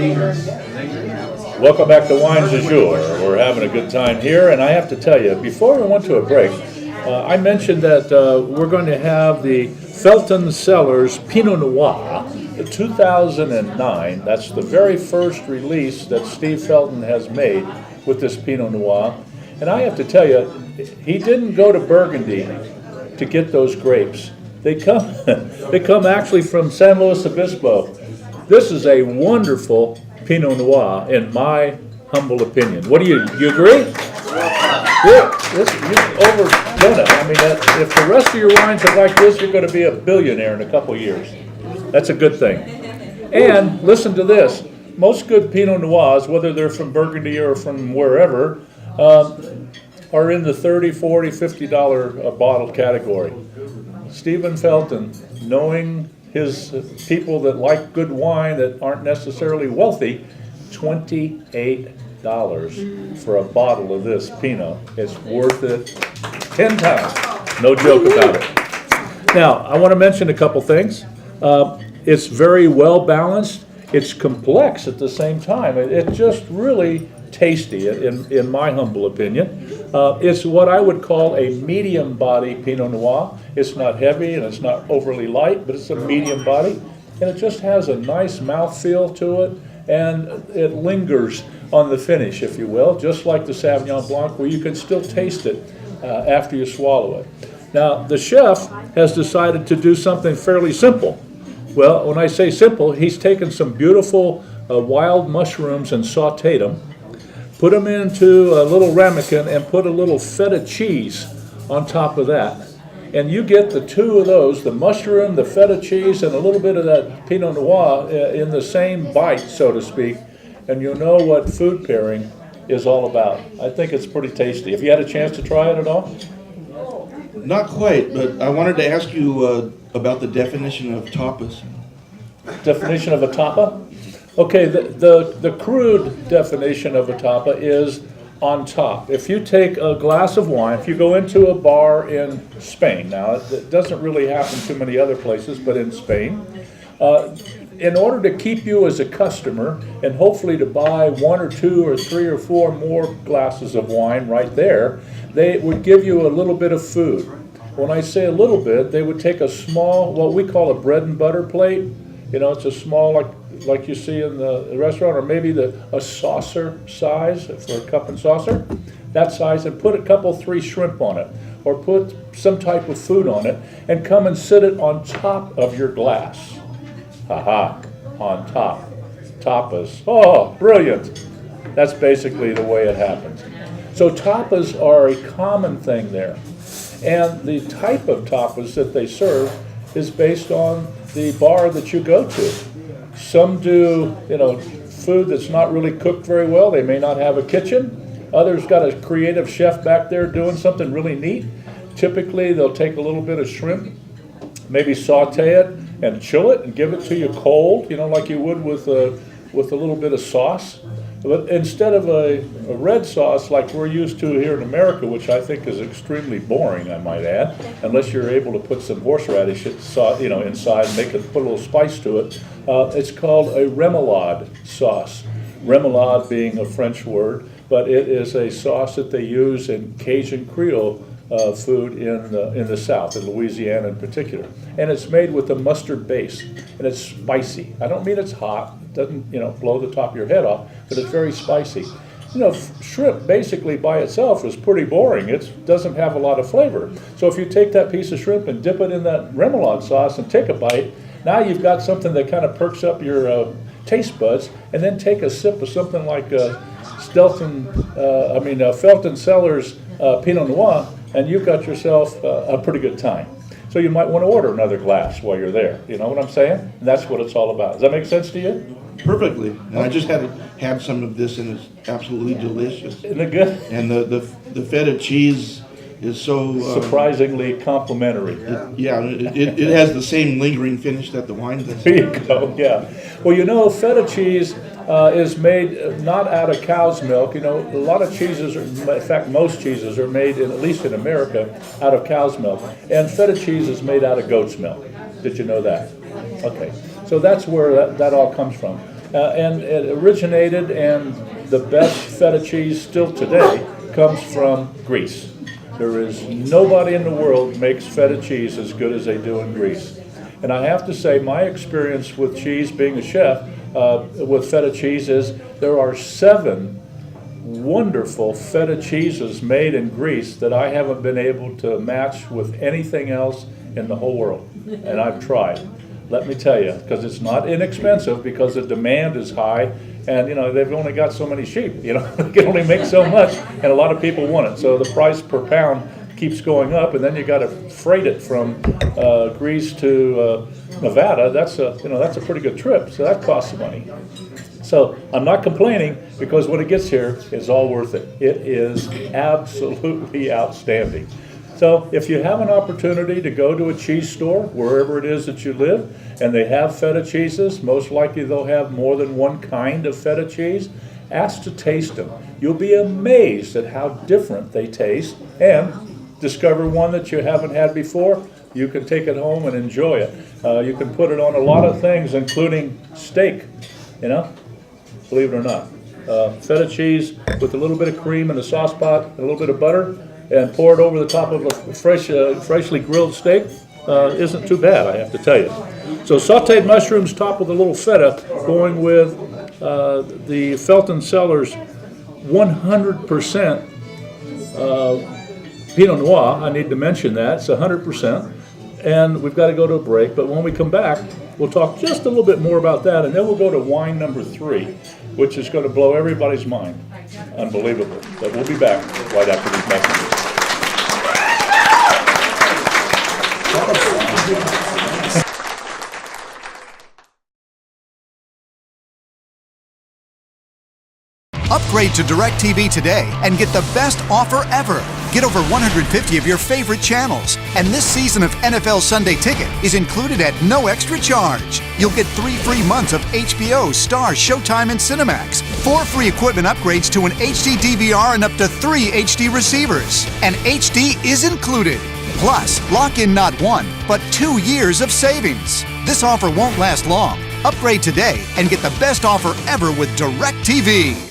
Welcome back to Wines du Jour. We're having a good time here, and I have to tell you, before we went to a break, I mentioned that we're going to have the Felton Cellars Pinot Noir, the 2009. That's the very first release that Steve Felton has made with this Pinot Noir. And I have to tell you, he didn't go to Burgundy to get those grapes. They come, they come actually from San Luis Obispo. This is a wonderful Pinot Noir, in my humble opinion. What do you agree? Yeah, you've overdone it. I mean, if the rest of your wines are like this, you're going to be a billionaire in a couple of years. That's a good thing. And listen to this. Most good Pinot Noirs, whether they're from Burgundy or from wherever, are in the $30, $40, $50 a bottle category. Stephen Felton, knowing his people that like good wine that aren't necessarily wealthy, $28 for a bottle of this Pinot. It's worth it 10 times. No joke about it. Now, I want to mention a couple things. It's very well balanced. It's complex at the same time. It's just really tasty, in my humble opinion. It's what I would call a medium body Pinot Noir. It's not heavy and it's not overly light, but it's a medium body. And it just has a nice mouthfeel to it, and it lingers on the finish, if you will, just like the Sauvignon Blanc, where you can still taste it after you swallow it. Now, the chef has decided to do something fairly simple. Well, when I say simple, he's taken some beautiful wild mushrooms and sauteed them, put them into a little ramekin, and put a little feta cheese on top of that. And you get the two of those, the mushroom, the feta cheese, and a little bit of that Pinot Noir in the same bite, so to speak, and you'll know what food pairing is all about. I think it's pretty tasty. Have you had a chance to try it at all? Not quite, but I wanted to ask you about the definition of tapas. Definition of a tapa? Okay, the crude definition of a tapa is on top. If you take a glass of wine, if you go into a bar in Spain, now it doesn't really happen too many other places, but in Spain, in order to keep you as a customer and hopefully to buy one or two or three or four more glasses of wine right there, they would give you a little bit of food. When I say a little bit, they would take a small, what we call a bread and butter plate. You know, it's a small, like you see in the restaurant, or maybe a saucer size for a cup and saucer, that size, and put a couple, 3 shrimp on it, or put some type of food on it, and come and sit it on top of your glass. Aha, on top. Tapas. Oh, brilliant. That's basically the way it happens. So tapas are a common thing there. And the type of tapas that they serve is based on the bar that you go to. Some do, food that's not really cooked very well. They may not have a kitchen. Others got a creative chef back there doing something really neat. Typically, they'll take a little bit of shrimp, maybe saute it and chill it and give it to you cold, like you would with a little bit of sauce. But instead of a red sauce like we're used to here in America, which I think is extremely boring, I might add, unless you're able to put some horseradish inside and put a little spice to it, it's called a remoulade sauce. Remoulade being a French word, but it is a sauce that they use in Cajun Creole food in the South, in Louisiana in particular. And it's made with a mustard base, and it's spicy. I don't mean it's hot. It doesn't, blow the top of your head off, but it's very spicy. Shrimp basically by itself is pretty boring. It doesn't have a lot of flavor. So if you take that piece of shrimp and dip it in that remoulade sauce and take a bite, now you've got something that kind of perks up your taste buds, and then take a sip of something like Felton Cellars Pinot Noir, and you've got yourself a pretty good time. So you might want to order another glass while you're there. You know what I'm saying? And that's what it's all about. Does that make sense to you? Perfectly. And I just had some of this, and it's absolutely delicious. Isn't it good? And the feta cheese is so surprisingly complimentary. It has the same lingering finish that the wine does. There you go. Yeah. Well, feta cheese is made not out of cow's milk. A lot of cheeses, in fact, most cheeses are made, at least in America, out of cow's milk. And feta cheese is made out of goat's milk. Did you know that? Okay. So that's where that all comes from. And it originated, and the best feta cheese still today comes from Greece. There is nobody in the world makes feta cheese as good as they do in Greece. And I have to say, my experience with cheese, being a chef, with feta cheese is there are 7 wonderful feta cheeses made in Greece that I haven't been able to match with anything else in the whole world. And I've tried. Let me tell you, because it's not inexpensive, because the demand is high, and they've only got so many sheep, they can only make so much, and a lot of people want it. So the price per pound keeps going up, and then you got to freight it from Greece to Nevada. That's a pretty good trip, so that costs money. So I'm not complaining, because when it gets here, it's all worth it. It is absolutely outstanding. So if you have an opportunity to go to a cheese store, wherever it is that you live, and they have feta cheeses, most likely they'll have more than one kind of feta cheese, ask to taste them. You'll be amazed at how different they taste, and discover one that you haven't had before. You can take it home and enjoy it. You can put it on a lot of things, including steak, believe it or not. Feta cheese with a little bit of cream in a sauce pot and a little bit of butter, and pour it over the top of a freshly grilled steak, isn't too bad, I have to tell you. So sauteed mushrooms topped with a little feta, going with the Felton Cellars 100% Pinot Noir. I need to mention that. It's 100%. And we've got to go to a break, but when we come back, we'll talk just a little bit more about that, and then we'll go to wine number 3, which is going to blow everybody's mind. Unbelievable. But we'll be back right after these messages. Upgrade to DirecTV today and get the best offer ever. Get over 150 of your favorite channels, and this season of NFL Sunday Ticket is included at no extra charge. You'll get 3 free months of HBO, Star, Showtime, and Cinemax, 4 free equipment upgrades to an HD DVR, and up to 3 HD receivers. And HD is included. Plus, lock in not 1, but 2 years of savings. This offer won't last long. Upgrade today and get the best offer ever with DirecTV.